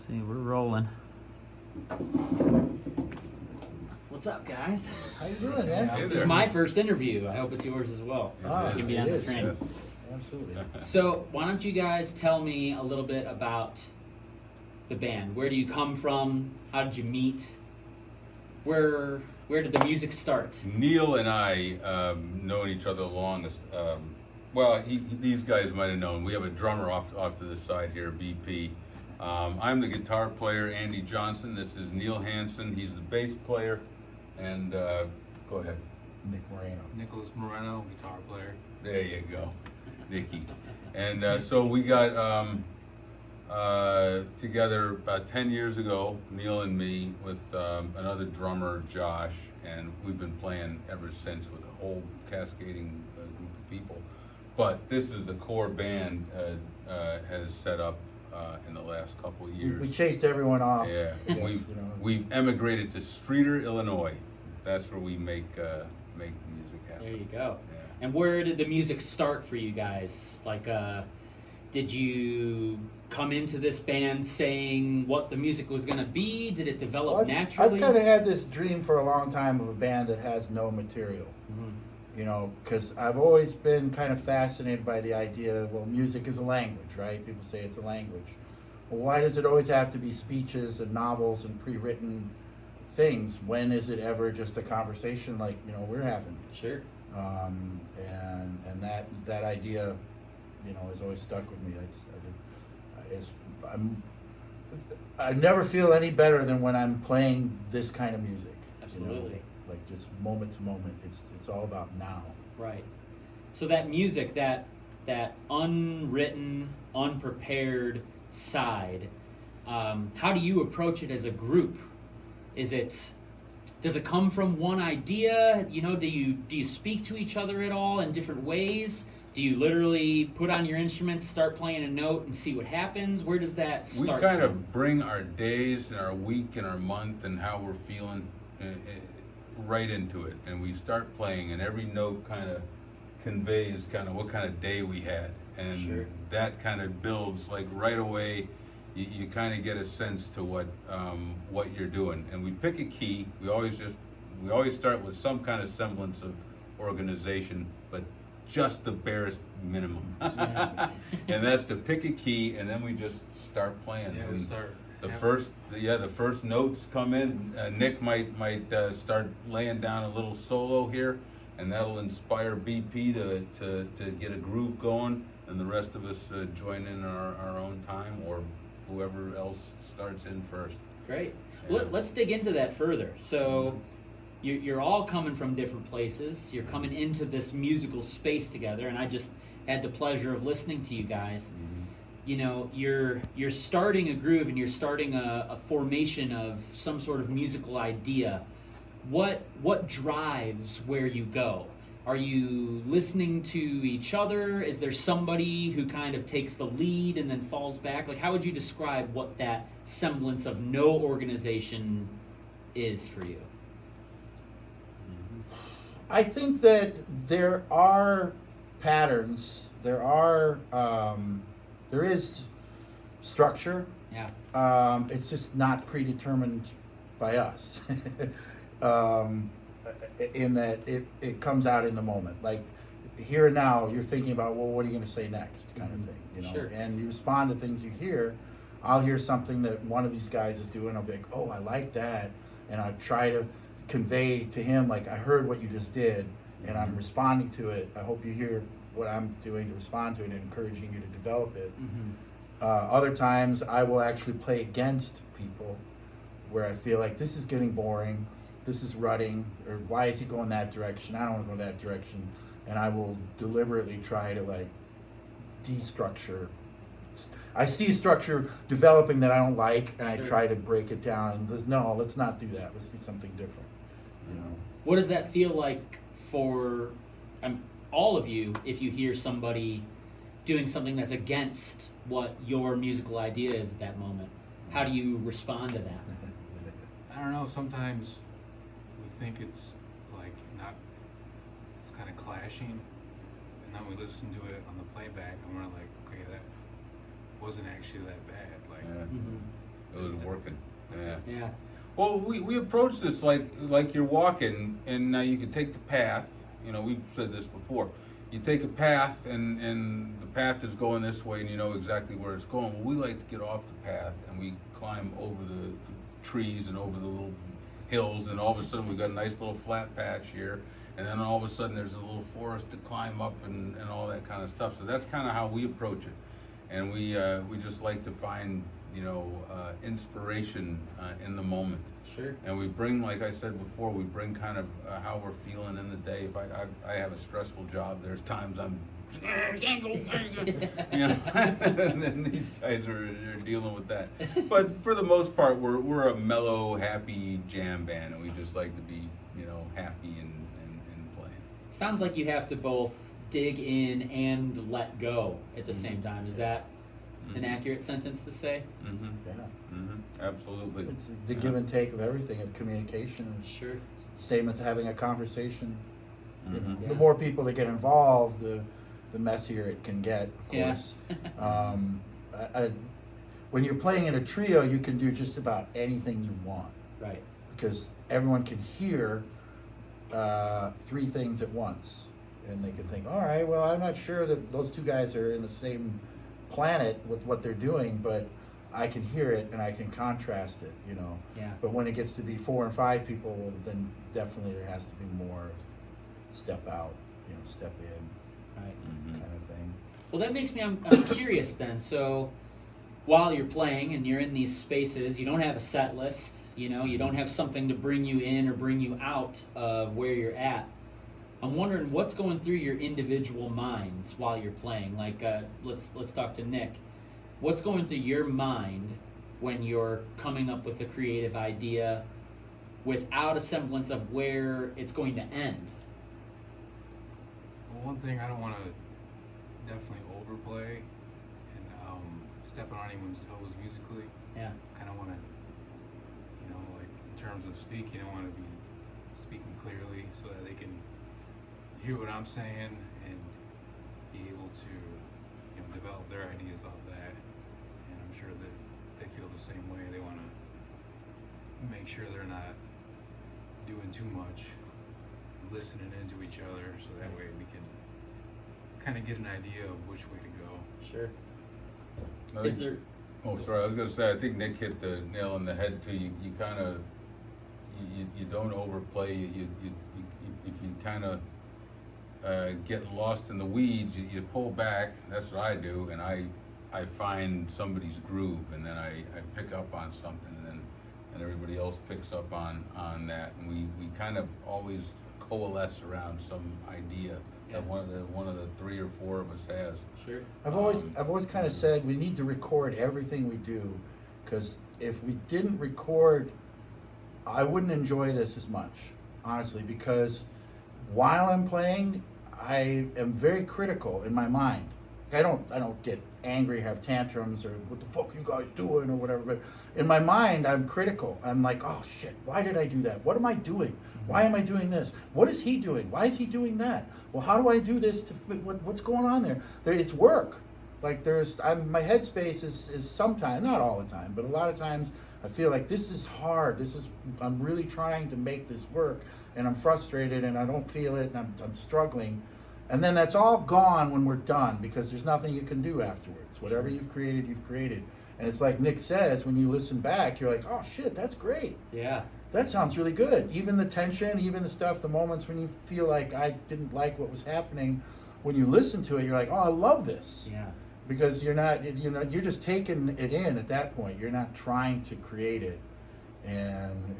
See, we're rolling. What's up, guys? How you doing, man? Hey This is my first interview. I hope it's yours as well. Ah, You can be it on the is. train. Yes. Absolutely. So, why don't you guys tell me a little bit about the band? Where do you come from? How did you meet? Where did the music start? Neil and I known each other the longest. These guys might have known. We have a drummer off to the side here, BP. I'm the guitar player, Andy Johnson. This is Neil Hansen. He's the bass player. And go ahead. Nick Moreno. Nicholas Moreno, guitar player. There you go, Nicky. And so we got together about 10 years ago, Neil and me, with another drummer, Josh, and we've been playing ever since with a whole cascading group of people. But this is the core band has set up in the last couple of years. We chased everyone off. Yeah, Yes, we've emigrated to Streeter, Illinois. That's where we make music happen. There you go. Yeah. And where did the music start for you guys? Like, did you come into this band saying what the music was going to be? Did it develop Well, naturally? I've kind of had this dream for a long time of a band that has no material. Mhm. You know, because I've always been kind of fascinated by the idea, well, music is a language, right? People say it's a language. Well, why does it always have to be speeches and novels and pre-written things? When is it ever just a conversation like, we're having? Sure. And that idea, has always stuck with me. I never feel any better than when I'm playing this kind of music. Absolutely. Like just moment to moment. It's all about now. Right. So that music, that unwritten, unprepared side, how do you approach it as a group? Does it come from one idea? Do you speak to each other at all in different ways? Do you literally put on your instruments, start playing a note, and see what happens? Where does that We start kind from? of bring our days and our week and our month and how we're feeling right into it, and we start playing, and every note kind of conveys kind of what kind of day we had, and Sure. that kind of builds like right away. You kind of get a sense to what you're doing, and we pick a key. We always start with some kind of semblance of organization, but just the barest minimum. Yeah. And that's to pick a key, and then we just start playing. Yeah, we And start. the first notes come in. Nick might start laying down a little solo here, and that'll inspire BP to get a groove going, and the rest of us join in our own time, or whoever else starts in first. Great. Yeah. Let's dig into that further. So, you're all coming from different places. You're coming into this musical space together, and I just had the pleasure of listening to you guys. You're starting a groove, and you're starting a formation of some sort of musical idea. What drives where you go? Are you listening to each other? Is there somebody who kind of takes the lead and then falls back? Like, how would you describe what that semblance of no organization is for you? I think that there are patterns. There is structure. Yeah. It's just not predetermined by us. In that it comes out in the moment. Like here and now, you're thinking about, well, what are you going to say next, kind of thing, Sure. And you respond to things you hear. I'll hear something that one of these guys is doing. I'll be like, oh, I like that, and I try to convey to him, like, I heard what you just did, and I'm responding to it. I hope you hear what I'm doing to respond to it and encouraging you to develop it. Mm-hmm. Other times, I will actually play against people where I feel like this is getting boring, this is rutting, or why is he going that direction? I don't want to go that direction. And I will deliberately try to like destructure. I see structure developing that I don't like, and I Sure. try to break it down. And no, let's not do that. Let's do something different. What does that feel like for all of you if you hear somebody doing something that's against what your musical idea is at that moment? How do you respond to that? I don't know. Sometimes we think it's kind of clashing, and then we listen to it on the playback, and we're like, okay, that wasn't actually that bad. Like, Yeah. Mm-hmm. It was working. Yeah. Yeah. Well, we approach this like you're walking, and now you can take the path. You know, we've said this before. You take a path, and the path is going this way, and you know exactly where it's going. Well, we like to get off the path, and we climb over the trees and over the little hills, and all of a sudden we've got a nice little flat patch here, and then all of a sudden there's a little forest to climb up and all that kind of stuff. So that's kind of how we approach it, and we just like to find, you know, inspiration in the moment. Sure. And we bring, like I said before, we bring kind of how we're feeling in the day. If I have a stressful job, there's times I'm, can't go, you know, and then these guys are dealing with that. But for the most part, we're a mellow, happy jam band, and we just like to be, you know, happy and playing. Sounds like you have to both dig in and let go at the same time. Is that an accurate sentence to say? Mm-hmm. Yeah. Mm-hmm. Absolutely. It's the give and take of everything, of communication. Sure. Same with having a conversation. You know, Yeah. the more people that get involved, the messier it can get, of Yeah. course. When you're playing in a trio, you can do just about anything you want Right. because everyone can hear three things at once. And they can think, all right, well, I'm not sure that those two guys are in the same planet with what they're doing, but I can hear it and I can contrast it, you know. Yeah. But when it gets to be 4 and 5 people, well, then definitely there has to be more of step out, you know, step in Right. Mm-hmm. kind of thing. Well, that makes me, I'm curious then. So while you're playing and you're in these spaces, you don't have a set list, you know, you don't have something to bring you in or bring you out of where you're at. I'm wondering what's going through your individual minds while you're playing. Like, let's talk to Nick. What's going through your mind when you're coming up with a creative idea without a semblance of where it's going to end? Well, one thing I don't want to definitely overplay and step on anyone's toes musically. Yeah. Kind of want to, you know, like in terms of speaking, I want to be speaking clearly so that they can hear what I'm saying and be able to, you know, develop their ideas off that. And I'm sure that they feel the same way. They want to make sure they're not doing too much, listening into each other, so that way we can kind of get an idea of which way to go. Sure. I Is think- there? Oh, sorry. I was going to say, I think Nick hit the nail on the head too. You kind of, you don't overplay. You if you kind of get lost in the weeds, you pull back. That's what I do, and I find somebody's groove, and then I pick up on something, and everybody else picks up on that, and we kind of always coalesce around some idea Yeah. that one of the 3 or 4 of us has. Sure. I've always kind of said we need to record everything we do, because if we didn't record, I wouldn't enjoy this as much, honestly, because while I'm playing, I am very critical in my mind. I don't get angry, have tantrums, or what the fuck you guys doing or whatever. But in my mind, I'm critical. I'm like, oh shit, why did I do that? What am I doing? Why am I doing this? What is he doing? Why is he doing that? Well, how do I do this to fit? What's going on there? It's work. Like my headspace is sometimes, not all the time, but a lot of times I feel like this is hard. I'm really trying to make this work, and I'm frustrated, and I don't feel it, and I'm struggling. And then that's all gone when we're done, because there's nothing you can do afterwards. Whatever you've created, you've created. And it's like Nick says, when you listen back, you're like, oh shit, that's great. Yeah. That sounds really good. Even the tension, even the stuff, the moments when you feel like I didn't like what was happening, when you listen to it, you're like, oh, I love this. Yeah. Because you're just taking it in at that point. You're not trying to create it. And,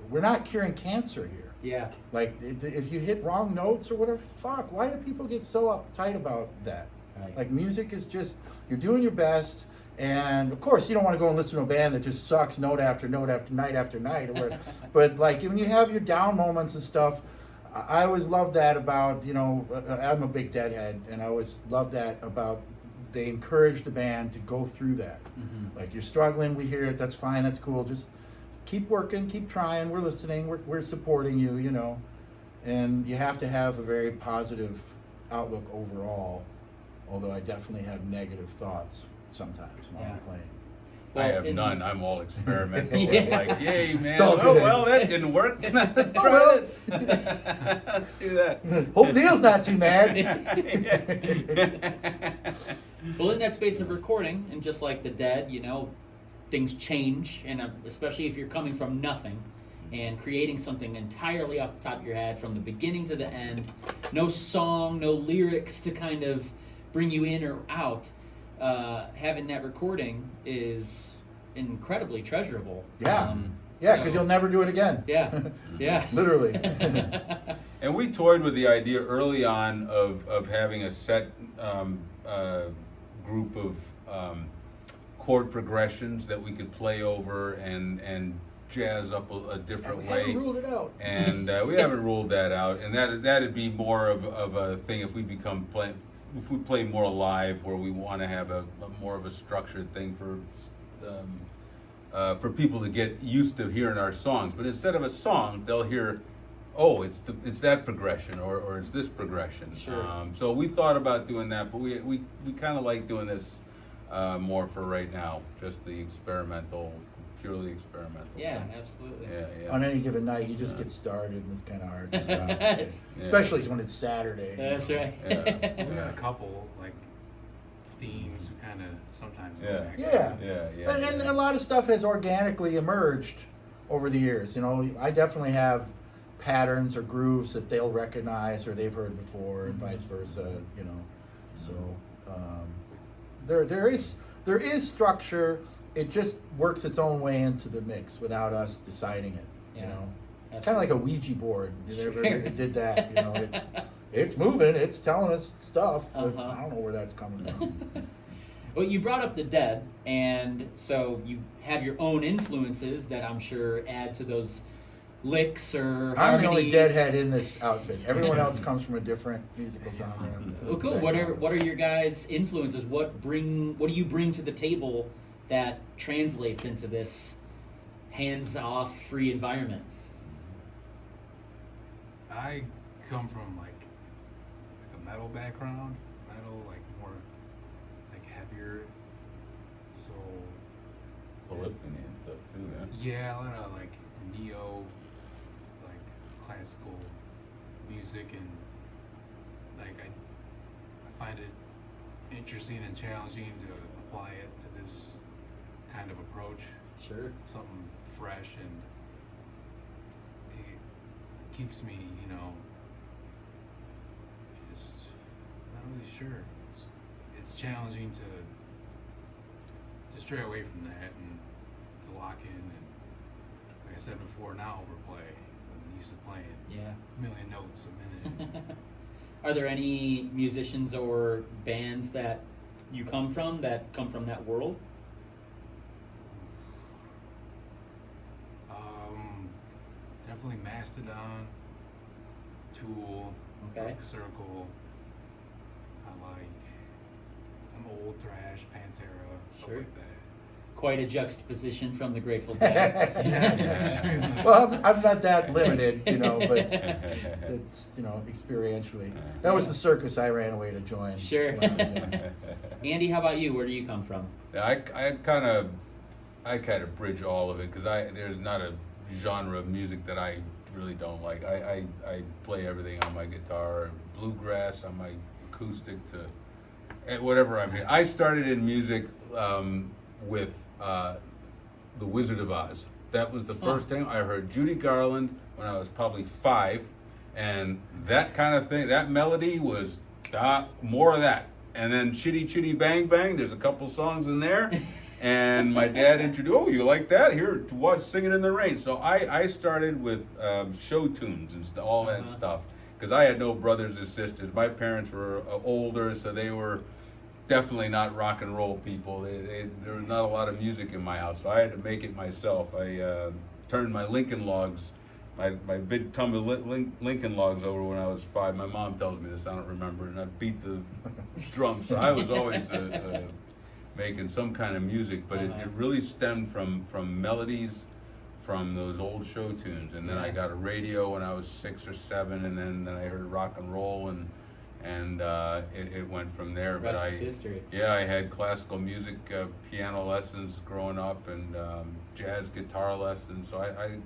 we're not curing cancer here. Yeah. Like, if you hit wrong notes or whatever, fuck, why do people get so uptight about that? Right. Like, music is just, you're doing your best, and of course, you don't want to go and listen to a band that just sucks note after note after night after night. Or whatever. But, like, when you have your down moments and stuff, I always love that about, I'm a big Deadhead, and I always love that about, they encourage the band to go through that. Mm-hmm. Like, you're struggling, we hear it, that's fine, that's cool, just keep working, keep trying, we're listening, we're supporting you, and you have to have a very positive outlook overall, although I definitely have negative thoughts sometimes while I'm playing. I have in- none. I'm all experimental. Yeah. Like, yay, man. It's all Oh, good. well, that didn't work. Let's try well. it. Let's do that. Hope Neil's not too mad. Well, in that space of recording, and just like the Dead, things change, and especially if you're coming from nothing and creating something entirely off the top of your head from the beginning to the end, no song, no lyrics to kind of bring you in or out. Having that recording is incredibly treasurable. Yeah. Yeah, because so- you'll never do it again. Yeah, yeah. Literally. And we toyed with the idea early on of having a set group of chord progressions that we could play over and jazz up a different We way. haven't ruled it out. And we haven't ruled that out. And that'd be more of a thing if we play more live, where we want to have a more of a structured thing for people to get used to hearing our songs. But instead of a song, they'll hear, oh, it's that progression or it's this progression. Sure. So we thought about doing that, but we kind of like doing this more for right now, just the purely experimental. Yeah, thing. absolutely. Yeah. On any given night, you just get started, and it's kind of hard to stop. It's- Especially when it's Saturday. That's right. Yeah. We got a couple like themes we kind of sometimes go Yeah. back to. Yeah. And a lot of stuff has organically emerged over the years. I definitely have patterns or grooves that they'll recognize or they've heard before, and vice versa. So there is structure. It just works its own way into the mix without us deciding it. Yeah. It's kind of like a Ouija board. You never Sure. did that. It's moving. It's telling us stuff. But Uh-huh. I don't know where that's coming from. Well, you brought up the Dead, and so you have your own influences that I'm sure add to those licks or I'm the only harmonies. deadhead in this outfit. Everyone else comes from a different musical genre. Well, cool. What are your guys' influences? What do you bring to the table that translates into this hands-off, free environment? I come from like a metal background, like more like heavier, so Polyphony and stuff too, yeah, a lot of like neo, like classical music, and like I find it interesting and challenging to apply it to this kind of approach. Sure. It's something fresh, and it keeps me, just not really sure. It's challenging to stray away from that and to lock in, and like I said before, not overplay. I'm used to playing Yeah. a million notes a minute. Are there any musicians or bands that you come from that world? Definitely Mastodon, Tool, Okay. Dark Circle. I like some old thrash, Pantera, stuff Sure. like that. Quite a juxtaposition from the Grateful Dead. Yes. Well, I'm not that limited, but it's, experientially. That was the circus I ran away to join. Sure. when I was young. Andy, how about you? Where do you come from? Yeah, I kind of bridge all of it, because there's not a genre of music that I really don't like. I play everything on my guitar, bluegrass on my acoustic to whatever I'm hearing. I started in music with The Wizard of Oz. That was the first thing. I heard Judy Garland when I was probably 5, and that kind of thing, that melody was more of that. And then Chitty Chitty Bang Bang, there's a couple songs in there. And my dad introduced, oh, you like that? Here, to watch Singing in the Rain. So I started with show tunes and all that stuff, because I had no brothers or sisters. My parents were older, so they were definitely not rock and roll people. There was not a lot of music in my house, so I had to make it myself. I turned my Lincoln Logs, my big tub of Lincoln Logs over when I was 5. My mom tells me this, I don't remember, and I beat the drums. So I was always making some kind of music, but it really stemmed from melodies from those old show tunes. And then I got a radio when I was 6 or 7, and then I heard rock and roll, and and it went from there. But Rest is history. yeah, I had classical music, piano lessons growing up, and jazz guitar lessons. So I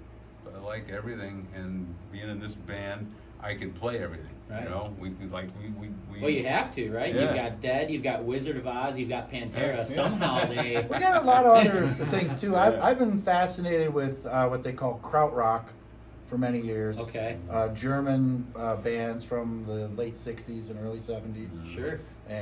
like everything, and being in this band, I can play everything. Right. You know, we could like we. Well, you have to, right? Yeah. You've got Dead, you've got Wizard of Oz, you've got Pantera. Yeah. Somehow they. We got a lot of other things too. I've been fascinated with what they call krautrock for many years. Okay. German bands from the late '60s and early '70s. Sure.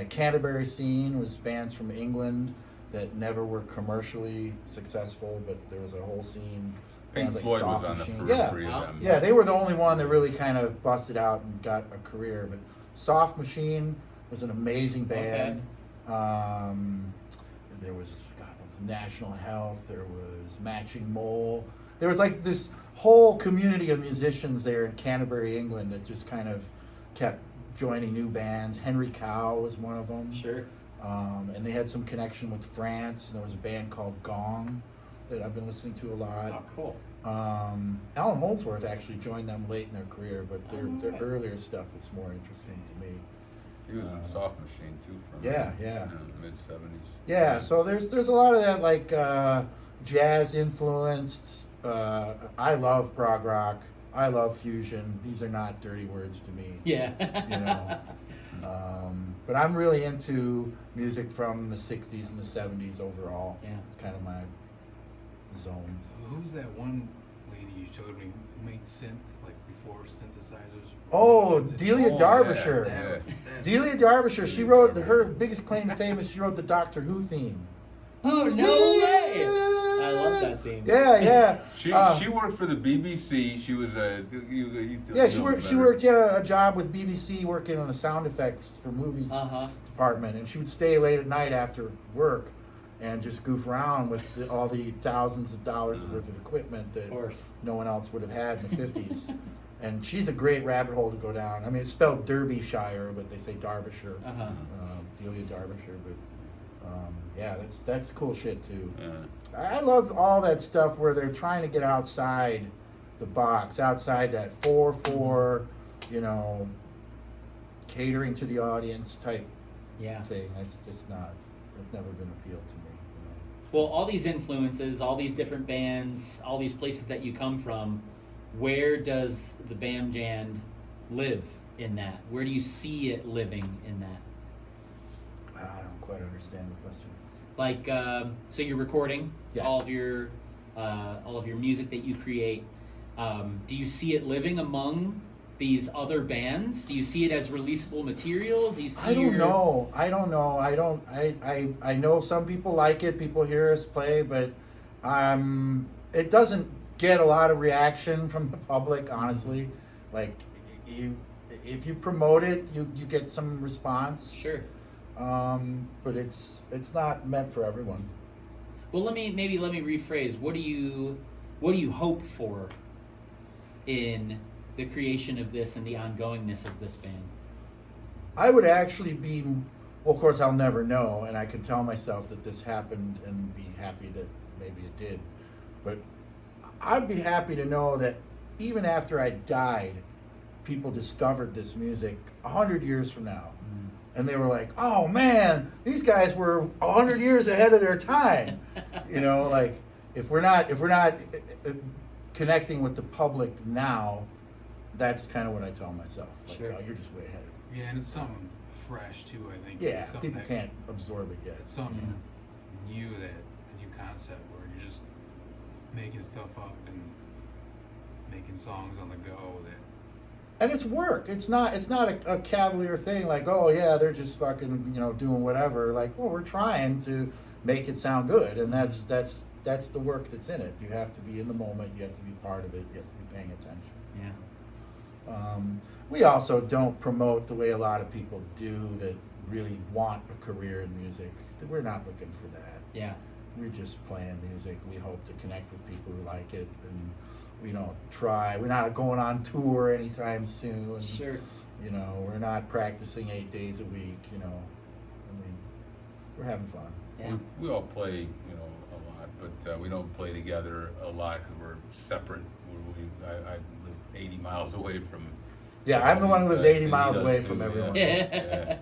Canterbury scene was bands from England that never were commercially successful, but there was a whole scene. Pink Bands like Floyd was Soft on the Machine. periphery Yeah. of them. Yeah, they were the only one that really kind of busted out and got a career. But Soft Machine was an amazing band. There was National Health. There was Matching Mole. There was like this whole community of musicians there in Canterbury, England, that just kind of kept joining new bands. Henry Cow was one of them. Sure. And they had some connection with France. And there was a band called Gong that I've been listening to a lot. Oh, cool. Alan Holdsworth actually joined them late in their career, but their right. earlier stuff was more interesting to me. He was in Soft Machine too from Yeah. the mid '70s. Yeah, so there's a lot of that like jazz influenced. I love prog rock. I love fusion. These are not dirty words to me. Yeah. You know. But I'm really into music from the '60s and the '70s overall. Yeah. It's kind of my zone. So who's that one lady you showed me who made synth like before synthesizers? Oh, What's it- Delia Oh, Derbyshire. yeah. that- Delia Derbyshire, she wrote her biggest claim to fame is she wrote the Doctor Who theme. Oh, no way! I love that theme. Yeah. She worked for the BBC. She was a Yeah, she worked a job with BBC working on the sound effects for movies Uh-huh. department, and she would stay late at night after work and just goof around with all the thousands of dollars worth of equipment that Of course. no one else would have had in the 50s. And she's a great rabbit hole to go down. I mean, it's spelled Derbyshire, but they say Derbyshire. Uh-huh. Delia Derbyshire, but yeah, that's cool shit too. Yeah. I love all that stuff where they're trying to get outside the box, outside that 4/4, catering to the audience type Yeah. thing. That's never been appealed to me. Well, all these influences, all these different bands, all these places that you come from, where does the Bam Jam live in that? Where do you see it living in that? I don't quite understand the question. Like, so you're recording Yeah. all of your music that you create. Do you see it living among these other bands? Do you see it as releasable material? Do you see? I don't know. I know some people like it. People hear us play, but it doesn't get a lot of reaction from the public. Honestly, like if you promote it, you get some response. Sure. But it's not meant for everyone. Well, let me rephrase. What do you hope for in the creation of this and the ongoingness of this band? I would actually be, well, of course, I'll never know, and I can tell myself that this happened and be happy that maybe it did. But I'd be happy to know that even after I died, people discovered this music 100 years from now. And they were like, oh man, these guys were 100 years ahead of their time. Like if we're not connecting with the public now, that's kind of what I tell myself. Like, Sure. oh, you're just way ahead of it. Yeah, and it's something fresh too. I think. Yeah, It's something people that- can't absorb it yet. It's something new, a new concept where you're just making stuff up and making songs on the go. That And it's work. It's not a cavalier thing like, oh yeah, they're just fucking, doing whatever. Like, well, we're trying to make it sound good, and that's the work that's in it. You have to be in the moment, you have to be part of it, you have to be paying attention. Yeah. We also don't promote the way a lot of people do that really want a career in music. We're not looking for that. Yeah. We're just playing music. We hope to connect with people who like it, and we don't try. We're not going on tour anytime soon. Sure. We're not practicing 8 days a week. We're having fun. Yeah. We all play, a lot, but we don't play together a lot because we're separate. I live 80 miles away from Yeah, I'm the one who lives 80 miles He away does from too, everyone. Yeah.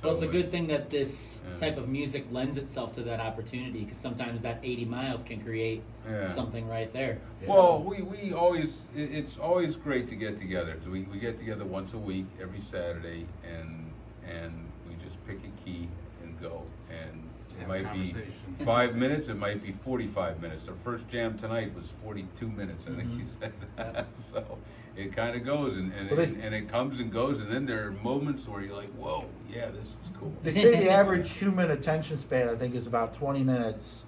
Well, it's a So good thing that this yeah. type of music lends itself to that opportunity, because sometimes that 80 miles can create Yeah. something right there. Yeah. Well, we always, it's always great to get together, because we get together once a week, every Saturday, and we just pick a key and go. And it Have might be conversation. 5 minutes, it might be 45 minutes. Our first jam tonight was 42 minutes, I think you said. So it kind of goes, and Well, this- and it comes and goes, and then there are moments where you're like, whoa, yeah, this was cool. They say the average human attention span, I think, is about 20 minutes,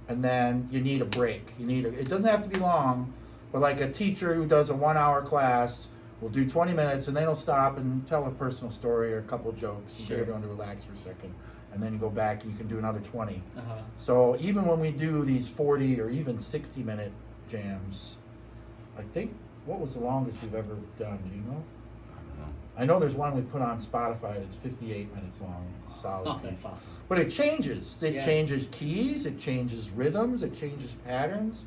and then you need a break. It doesn't have to be long, but like a teacher who does a 1 hour class will do 20 minutes, and then he'll stop and tell a personal story or a couple jokes and Sure. get everyone to relax for a second, and then you go back and you can do another 20. Uh-huh. So even when we do these 40 or even 60-minute jams, I think, what was the longest we've ever done? Do you know? I don't know. I know there's one we put on Spotify that's 58 minutes long. It's a solid Oh, piece. that's awesome. But it changes. It Yeah. changes keys. It changes rhythms. It changes patterns.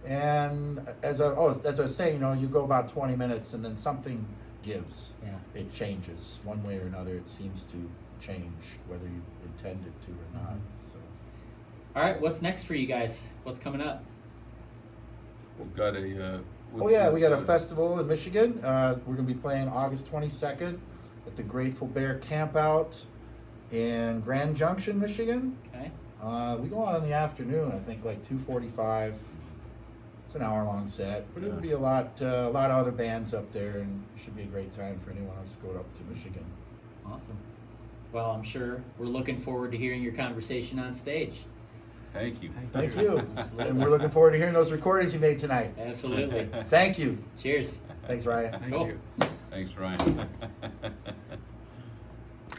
And as I was saying, you go about 20 minutes and then something gives. Yeah. It changes one way or another. It seems to change whether you intend it to or not. Mhm. So All right, what's next for you guys? What's coming up? We've got a. oh yeah, we got a festival in Michigan. We're gonna be playing August 22nd at the Grateful Bear Campout in Grand Junction, Michigan. Okay. We go on in the afternoon, I think like 2:45. It's an hour-long set, but it'll Yeah. be a lot of other bands up there, and it should be a great time for anyone else to go up to Michigan. Awesome. Well, I'm sure we're looking forward to hearing your conversation on stage. Thank you. Thank you, Absolutely. and we're looking forward to hearing those recordings you made tonight. Absolutely. Thank you. Cheers. Thanks, Ryan. Thank Cool. you. Thanks, Ryan.